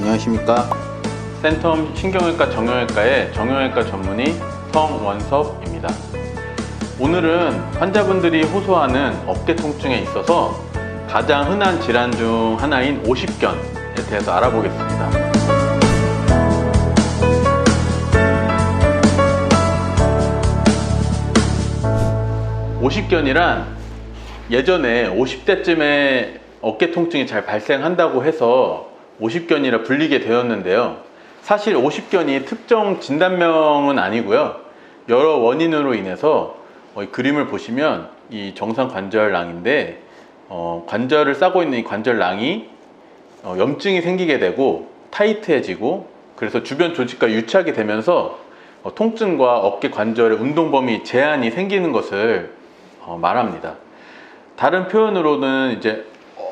안녕하십니까. 센텀 신경외과 정형외과의 정형외과 전문의 성원섭입니다. 오늘은 환자분들이 호소하는 어깨 통증에 있어서 가장 흔한 질환 중 하나인 오십견에 대해서 알아보겠습니다. 오십견이란 예전에 50대쯤에 어깨 통증이 잘 발생한다고 해서 오십견이라 불리게 되었는데요. 사실 오십견이 특정 진단명은 아니고요. 여러 원인으로 인해서 그림을 보시면 이 정상 관절낭인데 관절을 싸고 있는 이 관절낭이 염증이 생기게 되고 타이트해지고 그래서 주변 조직과 유착이 되면서 통증과 어깨 관절의 운동 범위 제한이 생기는 것을 말합니다. 다른 표현으로는 이제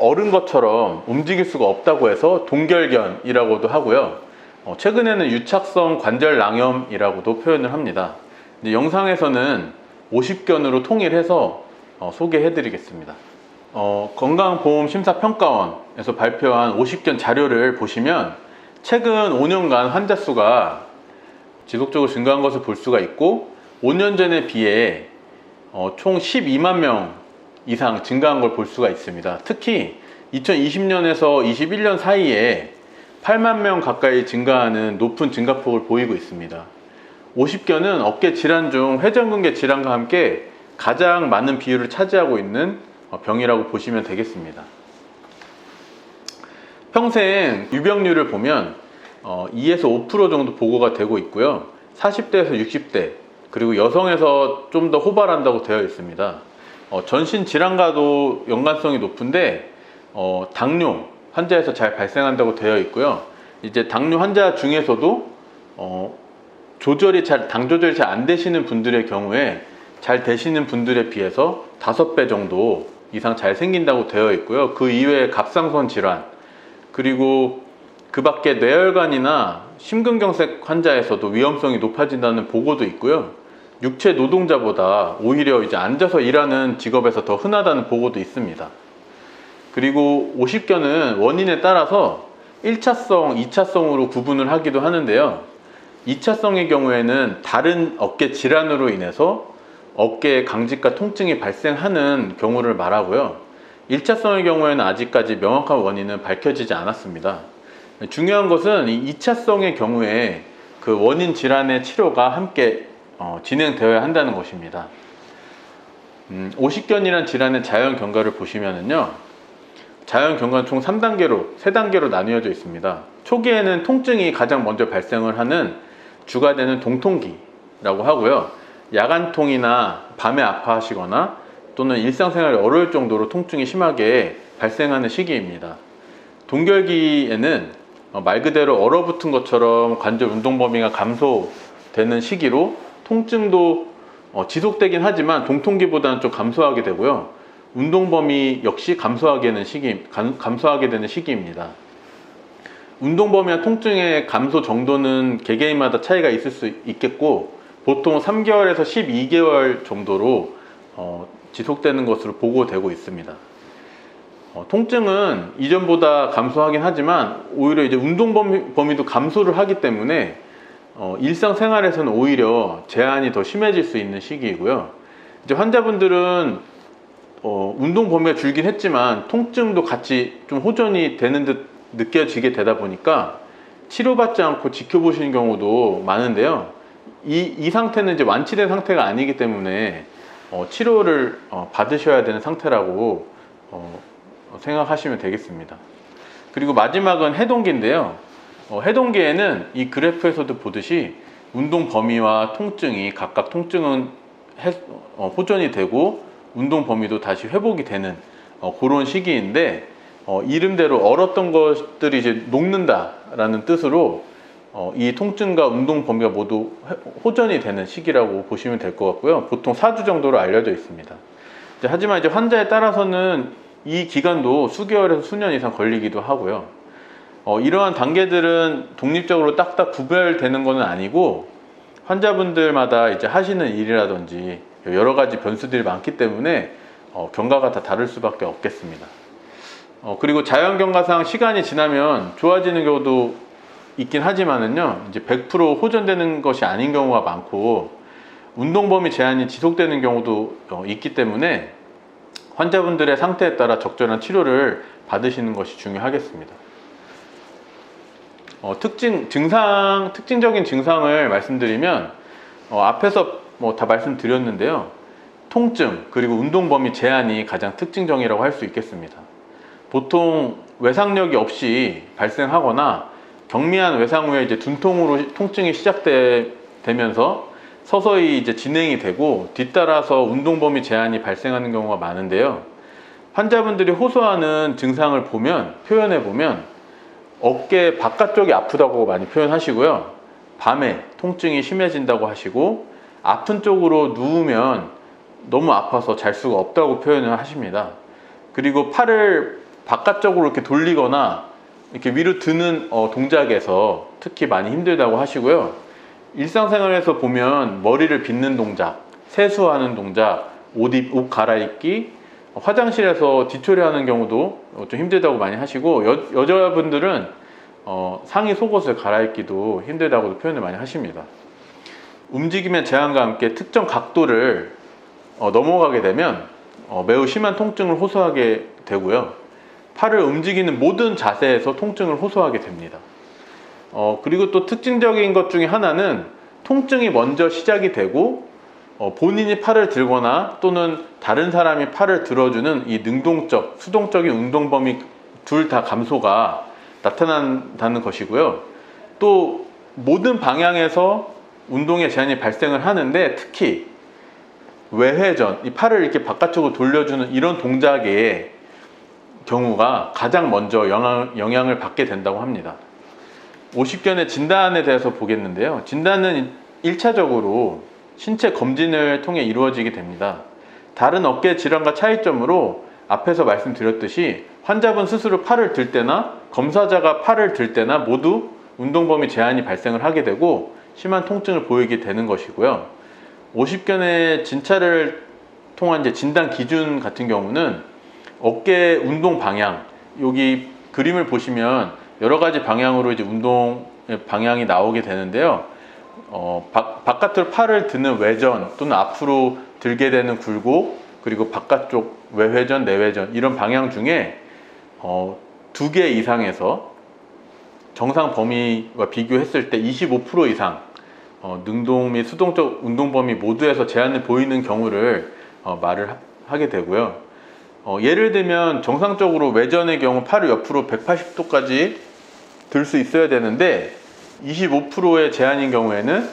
어른 것처럼 움직일 수가 없다고 해서 동결견이라고도 하고요. 최근에는 유착성 관절낭염이라고도 표현을 합니다. 영상에서는 오십견으로 통일해서 소개해 드리겠습니다. 건강보험심사평가원에서 발표한 오십견 자료를 보시면 최근 5년간 환자 수가 지속적으로 증가한 것을 볼 수가 있고 5년 전에 비해 총 12만 명 이상 증가한 걸 볼 수가 있습니다. 특히 2020년에서 21년 사이에 8만 명 가까이 증가하는 높은 증가폭을 보이고 있습니다. 오십견은 어깨 질환 중 회전근개 질환과 함께 가장 많은 비율을 차지하고 있는 병이라고 보시면 되겠습니다. 평생 유병률을 보면 2에서 5% 정도 보고가 되고 있고요. 40대에서 60대 그리고 여성에서 좀 더 호발한다고 되어 있습니다. 전신 질환과도 연관성이 높은데 당뇨 환자에서 잘 발생한다고 되어 있고요. 이제 당뇨 환자 중에서도 당 조절이 잘 안 되시는 분들의 경우에 잘 되시는 분들에 비해서 5배 정도 이상 잘 생긴다고 되어 있고요. 그 이외에 갑상선 질환 그리고 그 밖에 뇌혈관이나 심근경색 환자에서도 위험성이 높아진다는 보고도 있고요. 육체 노동자보다 오히려 이제 앉아서 일하는 직업에서 더 흔하다는 보고도 있습니다. 그리고 오십견은 원인에 따라서 1차성, 2차성으로 구분을 하기도 하는데요. 2차성의 경우에는 다른 어깨 질환으로 인해서 어깨에 강직과 통증이 발생하는 경우를 말하고요. 1차성의 경우에는 아직까지 명확한 원인은 밝혀지지 않았습니다. 중요한 것은 이 2차성의 경우에 그 원인 질환의 치료가 함께 진행되어야 한다는 것입니다. 오십견이란 질환의 자연 경과를 보시면은요. 자연 경과는 총 3단계로 나뉘어져 있습니다. 초기에는 통증이 가장 먼저 발생을 하는 주가 되는 동통기라고 하고요. 야간통이나 밤에 아파하시거나 또는 일상생활이 어려울 정도로 통증이 심하게 발생하는 시기입니다. 동결기에는 말 그대로 얼어붙은 것처럼 관절 운동 범위가 감소되는 시기로 통증도 지속되긴 하지만 동통기보다는 좀 감소하게 되고요. 운동 범위 역시 감소하게 되는 시기입니다. 운동 범위와 통증의 감소 정도는 개개인마다 차이가 있을 수 있겠고 보통 3개월에서 12개월 정도로 지속되는 것으로 보고되고 있습니다. 통증은 이전보다 감소하긴 하지만 오히려 이제 운동 범위도 감소를 하기 때문에 일상생활에서는 오히려 제한이 더 심해질 수 있는 시기이고요. 이제 환자분들은 운동 범위가 줄긴 했지만 통증도 같이 좀 호전이 되는 듯 느껴지게 되다 보니까 치료받지 않고 지켜보시는 경우도 많은데요. 이 상태는 이제 완치된 상태가 아니기 때문에 치료를 받으셔야 되는 상태라고 생각하시면 되겠습니다. 그리고 마지막은 해동기인데요. 해동기에는 이 그래프에서도 보듯이 운동 범위와 통증이 각각 통증은 호전이 되고 운동 범위도 다시 회복이 되는 그런 시기인데 이름대로 얼었던 것들이 이제 녹는다라는 뜻으로 이 통증과 운동 범위가 모두 호전이 되는 시기라고 보시면 될 것 같고요. 보통 4주 정도로 알려져 있습니다. 하지만 이제 환자에 따라서는 이 기간도 수개월에서 수년 이상 걸리기도 하고요. 이러한 단계들은 독립적으로 딱딱 구별되는 것은 아니고 환자분들마다 이제 하시는 일이라든지 여러 가지 변수들이 많기 때문에 경과가 다 다를 수밖에 없겠습니다. 그리고 자연경과상 시간이 지나면 좋아지는 경우도 있긴 하지만은요, 이제 100% 호전되는 것이 아닌 경우가 많고, 운동 범위 제한이 지속되는 경우도 있기 때문에 환자분들의 상태에 따라 적절한 치료를 받으시는 것이 중요하겠습니다. 특징적인 증상을 말씀드리면, 앞에서 다 말씀드렸는데요. 통증, 그리고 운동 범위 제한이 가장 특징적이라고 할 수 있겠습니다. 보통 외상력이 없이 발생하거나 경미한 외상 후에 이제 둔통으로 통증이 시작되면서 서서히 이제 진행이 되고 뒤따라서 운동 범위 제한이 발생하는 경우가 많은데요. 환자분들이 호소하는 증상을 표현해 보면 어깨 바깥쪽이 아프다고 많이 표현하시고요. 밤에 통증이 심해진다고 하시고, 아픈 쪽으로 누우면 너무 아파서 잘 수가 없다고 표현을 하십니다. 그리고 팔을 바깥쪽으로 이렇게 돌리거나 이렇게 위로 드는 동작에서 특히 많이 힘들다고 하시고요. 일상생활에서 보면 머리를 빗는 동작, 세수하는 동작, 옷 갈아입기, 화장실에서 뒤처리하는 경우도 좀 힘들다고 많이 하시고, 여자분들은 상의 속옷을 갈아입기도 힘들다고 표현을 많이 하십니다. 움직임의 제한과 함께 특정 각도를 넘어가게 되면 매우 심한 통증을 호소하게 되고요. 팔을 움직이는 모든 자세에서 통증을 호소하게 됩니다. 그리고 또 특징적인 것 중에 하나는 통증이 먼저 시작이 되고 본인이 팔을 들거나 또는 다른 사람이 팔을 들어주는 이 능동적, 수동적인 운동 범위 둘 다 감소가 나타난다는 것이고요. 또 모든 방향에서 운동의 제한이 발생을 하는데, 특히 외회전, 이 팔을 이렇게 바깥쪽으로 돌려주는 이런 동작의 경우가 가장 먼저 영향을 받게 된다고 합니다. 50견의 진단에 대해서 보겠는데요. 진단은 1차적으로 신체 검진을 통해 이루어지게 됩니다. 다른 어깨 질환과 차이점으로 앞에서 말씀드렸듯이 환자분 스스로 팔을 들 때나 검사자가 팔을 들 때나 모두 운동 범위 제한이 발생을 하게 되고 심한 통증을 보이게 되는 것이고요. 50견의 진찰을 통한 이제 진단 기준 같은 경우는 어깨 운동 방향, 여기 그림을 보시면 여러 가지 방향으로 이제 운동의 방향이 나오게 되는데요. 바깥으로 팔을 드는 외전 또는 앞으로 들게 되는 굴곡, 그리고 바깥쪽 외회전, 내회전 이런 방향 중에 2개 이상에서 정상 범위와 비교했을 때 25% 이상 능동 및 수동적 운동 범위 모두에서 제한을 보이는 경우를 말을 하게 되고요. 예를 들면 정상적으로 외전의 경우 팔을 옆으로 180도까지 들 수 있어야 되는데 25%의 제한인 경우에는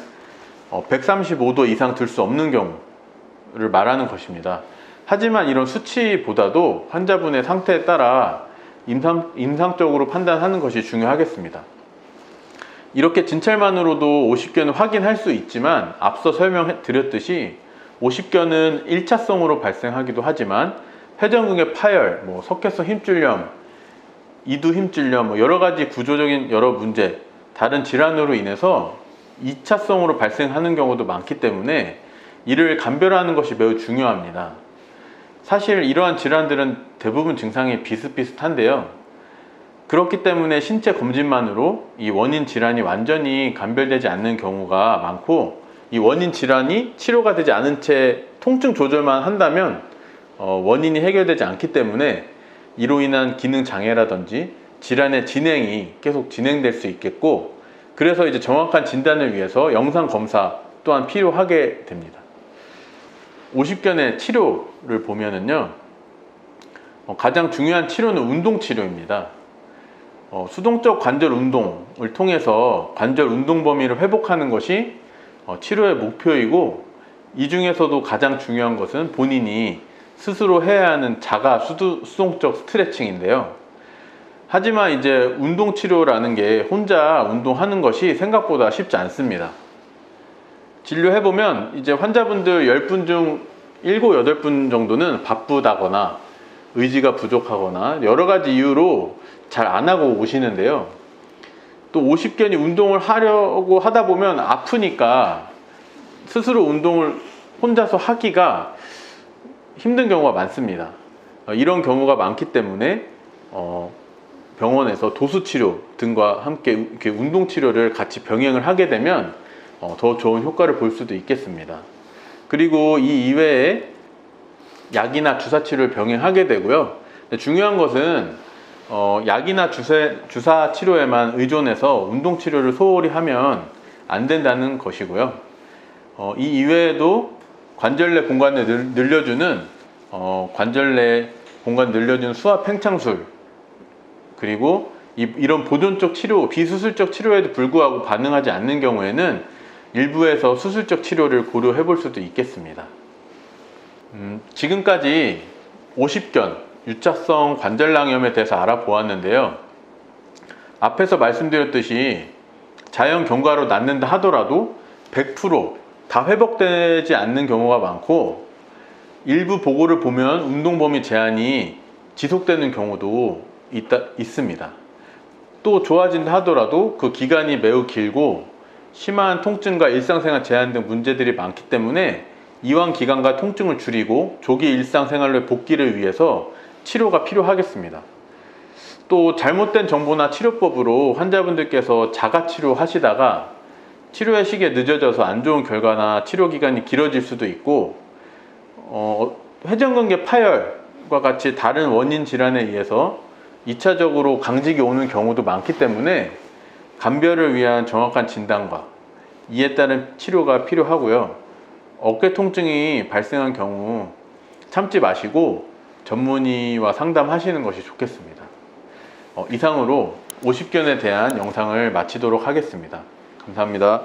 135도 이상 들 수 없는 경우를 말하는 것입니다. 하지만 이런 수치보다도 환자분의 상태에 따라 임상적으로 판단하는 것이 중요하겠습니다. 이렇게 진찰만으로도 50견을 확인할 수 있지만 앞서 설명드렸듯이 50견은 1차성으로 발생하기도 하지만 회전근개 파열, 석회성 힘줄염, 이두 힘줄염, 여러 가지 구조적인 여러 문제, 다른 질환으로 인해서 2차성으로 발생하는 경우도 많기 때문에 이를 감별하는 것이 매우 중요합니다. 사실 이러한 질환들은 대부분 증상이 비슷비슷한데요. 그렇기 때문에 신체 검진만으로 이 원인 질환이 완전히 감별되지 않는 경우가 많고, 이 원인 질환이 치료가 되지 않은 채 통증 조절만 한다면 원인이 해결되지 않기 때문에 이로 인한 기능 장애라든지 질환의 진행이 계속 진행될 수 있겠고, 그래서 이제 정확한 진단을 위해서 영상 검사 또한 필요하게 됩니다. 50견의 치료를 보면은요, 가장 중요한 치료는 운동 치료입니다. 수동적 관절 운동을 통해서 관절 운동 범위를 회복하는 것이 치료의 목표이고, 이 중에서도 가장 중요한 것은 본인이 스스로 해야 하는 자가 수동적 스트레칭인데요. 하지만 이제 운동 치료라는 게 혼자 운동하는 것이 생각보다 쉽지 않습니다. 진료해보면 이제 환자분들 10분 중 7, 8분 정도는 바쁘다거나 의지가 부족하거나 여러 가지 이유로 잘 안 하고 오시는데요. 또 50견이 운동을 하려고 하다 보면 아프니까 스스로 운동을 혼자서 하기가 힘든 경우가 많습니다. 이런 경우가 많기 때문에 병원에서 도수치료 등과 함께 이렇게 운동치료를 같이 병행을 하게 되면 더 좋은 효과를 볼 수도 있겠습니다. 그리고 이 이외에 약이나 주사치료를 병행하게 되고요. 중요한 것은 약이나 주사 치료에만 의존해서 운동치료를 소홀히 하면 안 된다는 것이고요. 이 이외에도 관절내 공간을 늘려주는 관절내 공간 늘려주는 수압 팽창술, 그리고 이런 보존적 치료, 비수술적 치료에도 불구하고 반응하지 않는 경우에는 일부에서 수술적 치료를 고려해 볼 수도 있겠습니다. 지금까지 오십견 유착성 관절낭염에 대해서 알아보았는데요. 앞에서 말씀드렸듯이 자연 경과로 낫는다 하더라도 100% 회복되지 않는 경우가 많고, 일부 보고를 보면 운동 범위 제한이 지속되는 경우도 있습니다. 또 좋아진다 하더라도 그 기간이 매우 길고 심한 통증과 일상생활 제한 등 문제들이 많기 때문에 이완 기간과 통증을 줄이고 조기 일상생활로 복귀를 위해서 치료가 필요하겠습니다. 또 잘못된 정보나 치료법으로 환자분들께서 자가치료 하시다가 치료의 시기에 늦어져서 안 좋은 결과나 치료 기간이 길어질 수도 있고, 회전근개 파열과 같이 다른 원인 질환에 의해서 2차적으로 강직이 오는 경우도 많기 때문에 감별을 위한 정확한 진단과 이에 따른 치료가 필요하고요. 어깨 통증이 발생한 경우 참지 마시고 전문의와 상담하시는 것이 좋겠습니다. 이상으로 50견에 대한 영상을 마치도록 하겠습니다. 감사합니다.